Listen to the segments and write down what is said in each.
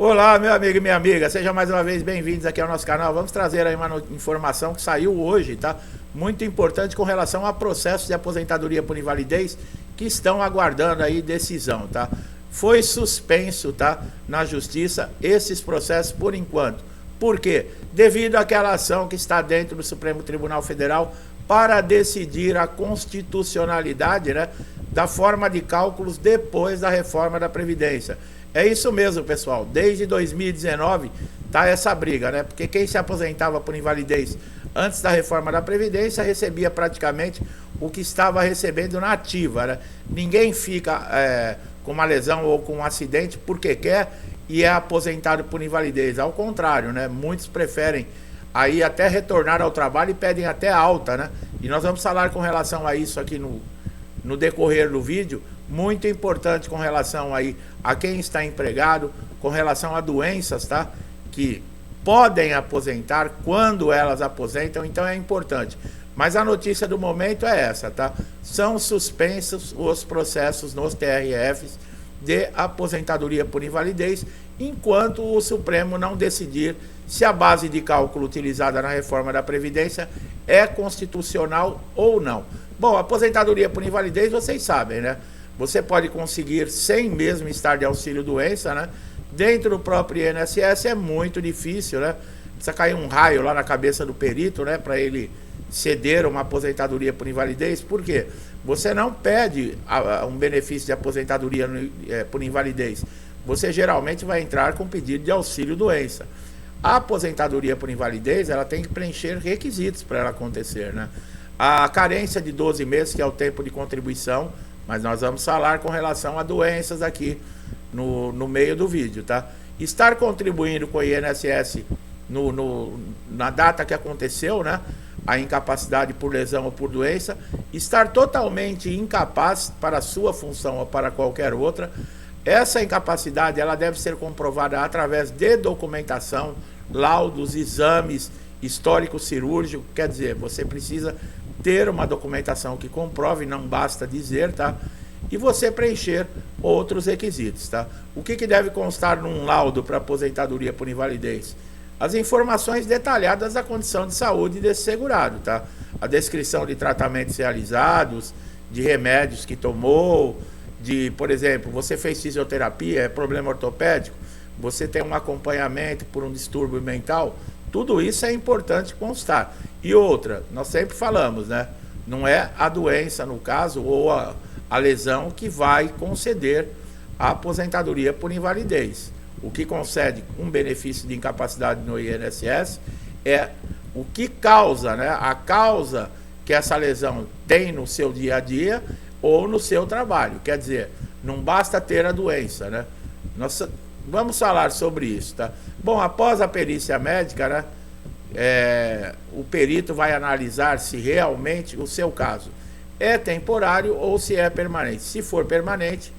Olá, meu amigo e minha amiga, sejam mais uma vez bem-vindos aqui ao nosso canal. Vamos trazer aí uma informação que saiu hoje, tá? Muito importante com relação a processos de aposentadoria por invalidez que estão aguardando aí decisão, tá? Foi suspenso, tá? Na justiça esses processos por enquanto. Por quê? Devido àquela ação que está dentro do Supremo Tribunal Federal para decidir a constitucionalidade, né, da forma de cálculos depois da reforma da Previdência. É isso mesmo, pessoal. Desde 2019 tá essa briga, né? Porque quem se aposentava por invalidez antes da reforma da Previdência recebia praticamente o que estava recebendo na ativa, né? Ninguém fica com uma lesão ou com um acidente porque quer e é aposentado por invalidez. Ao contrário, né? Muitos preferem aí até retornar ao trabalho e pedem até alta, né? E nós vamos falar com relação a isso aqui no decorrer do vídeo, muito importante com relação aí a quem está empregado, com relação a doenças, tá? Que podem aposentar quando elas aposentam, então é importante. Mas a notícia do momento é essa, tá? São suspensos os processos nos TRFs de aposentadoria por invalidez, enquanto o Supremo não decidir se a base de cálculo utilizada na reforma da Previdência é constitucional ou não. Bom, aposentadoria por invalidez, vocês sabem, né? Você pode conseguir sem mesmo estar de auxílio-doença, né? Dentro do próprio INSS é muito difícil, né? Precisa cair um raio lá na cabeça do perito, né? Para ele ceder uma aposentadoria por invalidez. Por quê? Você não pede um benefício de aposentadoria por invalidez. Você geralmente vai entrar com pedido de auxílio-doença. A aposentadoria por invalidez, ela tem que preencher requisitos para ela acontecer, né? A carência de 12 meses, que é o tempo de contribuição, mas nós vamos falar com relação a doenças aqui no meio do vídeo, tá? Estar contribuindo com o INSS na data que aconteceu, né? A incapacidade por lesão ou por doença, estar totalmente incapaz para a sua função ou para qualquer outra. Essa incapacidade ela deve ser comprovada através de documentação, laudos, exames, histórico cirúrgico, quer dizer, você precisa ter uma documentação que comprove, não basta dizer, tá? E você preencher outros requisitos, tá? O que deve constar num laudo para aposentadoria por invalidez? As informações detalhadas da condição de saúde desse segurado, tá? A descrição de tratamentos realizados, de remédios que tomou, por exemplo, você fez fisioterapia, é problema ortopédico, você tem um acompanhamento por um distúrbio mental, tudo isso é importante constar. E outra, nós sempre falamos, né? Não é a doença, no caso, ou a lesão que vai conceder a aposentadoria por invalidez. O que concede um benefício de incapacidade no INSS é o que causa, né? A causa que essa lesão tem no seu dia a dia ou no seu trabalho. Quer dizer, não basta ter a doença, né? Nós vamos falar sobre isso, tá? Bom, após a perícia médica, né? O perito vai analisar se realmente o seu caso é temporário ou se é permanente. Se for permanente,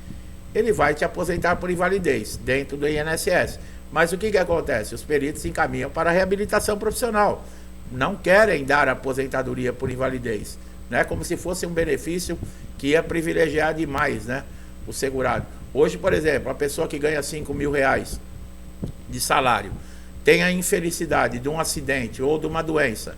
ele vai te aposentar por invalidez dentro do INSS. Mas o que acontece? Os peritos se encaminham para a reabilitação profissional. Não querem dar aposentadoria por invalidez, né? Como se fosse um benefício que ia privilegiar demais, né? O segurado. Hoje, por exemplo, a pessoa que ganha R$5.000 de salário tem a infelicidade de um acidente ou de uma doença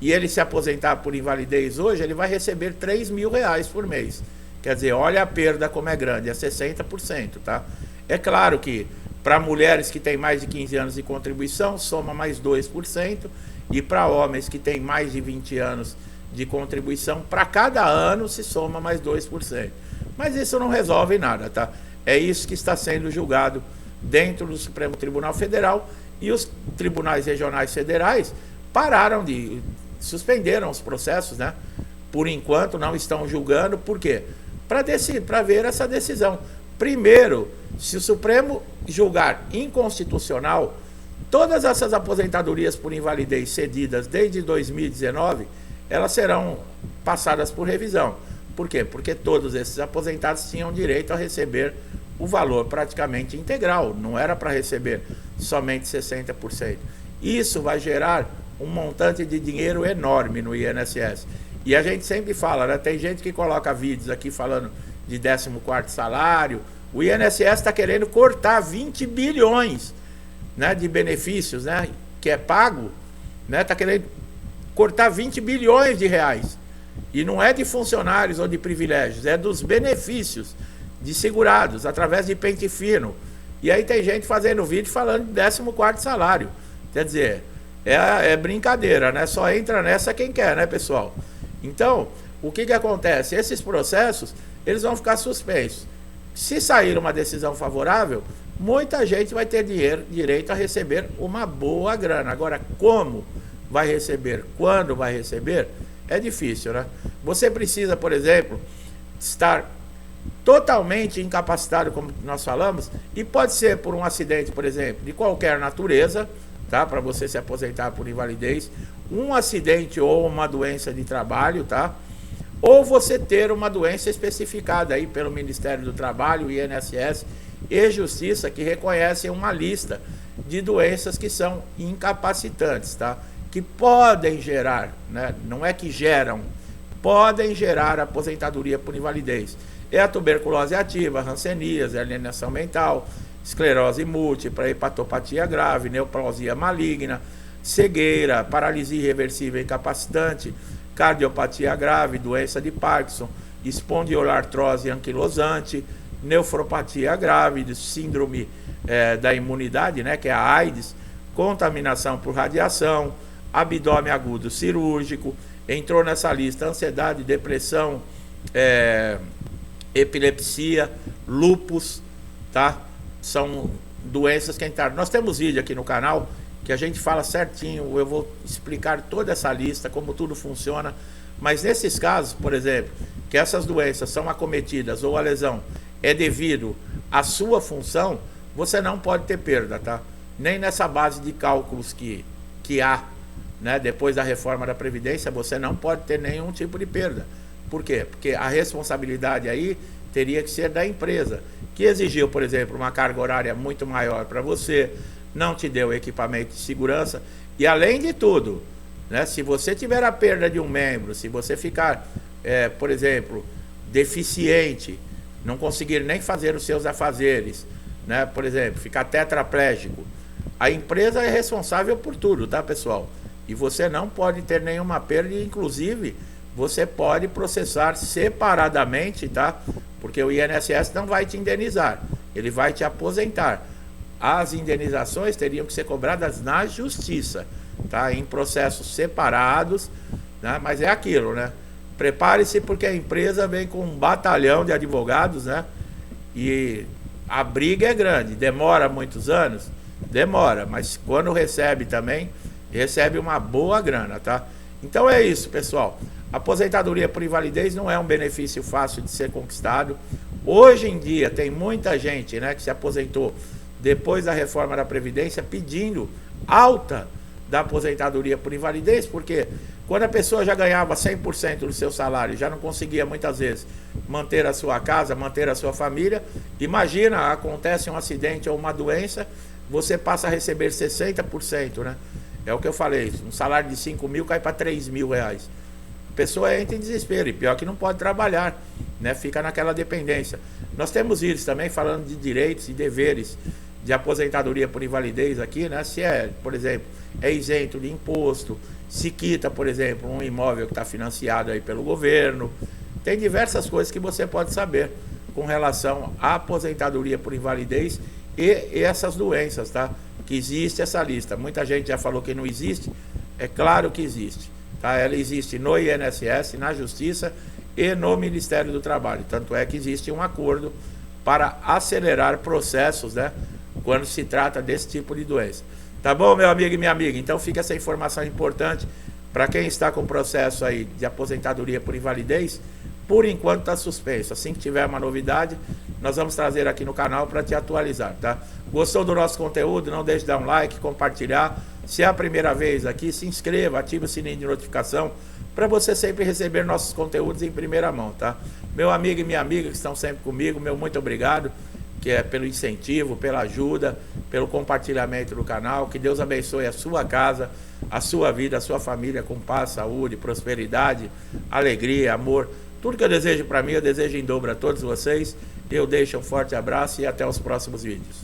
e ele se aposentar por invalidez hoje, ele vai receber R$3.000 por mês. Quer dizer, olha a perda como é grande, é 60%, tá? É claro que para mulheres que têm mais de 15 anos de contribuição, soma mais 2%, e para homens que têm mais de 20 anos de contribuição, para cada ano se soma mais 2%. Mas isso não resolve nada, tá? É isso que está sendo julgado dentro do Supremo Tribunal Federal, e os tribunais regionais federais suspenderam os processos, né? Por enquanto não estão julgando. Por quê? Para ver essa decisão. Primeiro, se o Supremo julgar inconstitucional, todas essas aposentadorias por invalidez cedidas desde 2019, elas serão passadas por revisão. Por quê? Porque todos esses aposentados tinham direito a receber o valor praticamente integral, não era para receber somente 60%. Isso vai gerar um montante de dinheiro enorme no INSS. E a gente sempre fala, né? Tem gente que coloca vídeos aqui falando de 14º salário. O INSS está querendo cortar 20 bilhões né, de benefícios, né, que é pago, né, está querendo cortar 20 bilhões de reais. E não é de funcionários ou de privilégios, é dos benefícios de segurados, através de pente fino. E aí tem gente fazendo vídeo falando de 14º salário. Quer dizer, é brincadeira, né? Só entra nessa quem quer, né, pessoal? Então, o que acontece? Esses processos, eles vão ficar suspensos. Se sair uma decisão favorável, muita gente vai ter direito a receber uma boa grana. Agora, como vai receber, quando vai receber, é difícil, né? Você precisa, por exemplo, estar totalmente incapacitado, como nós falamos, e pode ser por um acidente, por exemplo, de qualquer natureza, tá? Para você se aposentar por invalidez, um acidente ou uma doença de trabalho, tá? Ou você ter uma doença especificada aí pelo Ministério do Trabalho, INSS e Justiça, que reconhecem uma lista de doenças que são incapacitantes, tá? Que podem gerar, né? Não é que geram, podem gerar aposentadoria por invalidez. É a tuberculose ativa, hanseníase, alienação mental, esclerose múltipla, hepatopatia grave, neoplasia maligna, cegueira, paralisia irreversível incapacitante, cardiopatia grave, doença de Parkinson, espondioartrose anquilosante, nefropatia grave, síndrome da imunidade, né, que é a AIDS, contaminação por radiação, abdômen agudo cirúrgico, entrou nessa lista ansiedade, depressão, epilepsia, lúpus, tá? São doenças que entraram. Nós temos vídeo aqui no canal que a gente fala certinho, eu vou explicar toda essa lista, como tudo funciona, mas nesses casos, por exemplo, que essas doenças são acometidas ou a lesão é devido à sua função, você não pode ter perda, tá? Nem nessa base de cálculos que há, né, depois da reforma da Previdência, você não pode ter nenhum tipo de perda. Por quê? Porque a responsabilidade aí teria que ser da empresa, que exigiu, por exemplo, uma carga horária muito maior para você, não te deu equipamento de segurança, e além de tudo, né, se você tiver a perda de um membro, se você ficar, por exemplo, deficiente, não conseguir nem fazer os seus afazeres, né, por exemplo, ficar tetraplégico, a empresa é responsável por tudo, tá, pessoal? E você não pode ter nenhuma perda, inclusive você pode processar separadamente, tá? Porque o INSS não vai te indenizar, ele vai te aposentar. As indenizações teriam que ser cobradas na justiça, tá? Em processos separados, né? Mas é aquilo, né? Prepare-se, porque a empresa vem com um batalhão de advogados, né? E a briga é grande, demora muitos anos, demora, mas quando recebe também, recebe uma boa grana, tá? Então é isso, pessoal. Aposentadoria por invalidez não é um benefício fácil de ser conquistado. Hoje em dia tem muita gente, né, que se aposentou depois da reforma da Previdência pedindo alta da aposentadoria por invalidez, porque quando a pessoa já ganhava 100% do seu salário, já não conseguia muitas vezes manter a sua casa, manter a sua família, imagina, acontece um acidente ou uma doença, você passa a receber 60%, né? É o que eu falei, um salário de 5 mil cai para 3 mil reais. A pessoa entra em desespero, e pior que não pode trabalhar, né? Fica naquela dependência. Nós temos vídeos também falando de direitos e deveres de aposentadoria por invalidez aqui, né? Se por exemplo, é isento de imposto, se quita, por exemplo, um imóvel que está financiado aí pelo governo. Tem diversas coisas que você pode saber com relação à aposentadoria por invalidez e essas doenças, tá? Que existe essa lista. Muita gente já falou que não existe, é claro que existe, tá? Ela existe no INSS, na Justiça e no Ministério do Trabalho. Tanto é que existe um acordo para acelerar processos, né, quando se trata desse tipo de doença. Tá bom, meu amigo e minha amiga? Então fica essa informação importante para quem está com processo aí de aposentadoria por invalidez. Por enquanto está suspenso. Assim que tiver uma novidade, nós vamos trazer aqui no canal para te atualizar, tá? Gostou do nosso conteúdo? Não deixe de dar um like, compartilhar. Se é a primeira vez aqui, se inscreva, ative o sininho de notificação para você sempre receber nossos conteúdos em primeira mão, tá? Meu amigo e minha amiga que estão sempre comigo, meu muito obrigado, que é pelo incentivo, pela ajuda, pelo compartilhamento do canal. Que Deus abençoe a sua casa, a sua vida, a sua família com paz, saúde, prosperidade, alegria, amor. Tudo que eu desejo para mim, eu desejo em dobro a todos vocês. Eu deixo um forte abraço e até os próximos vídeos.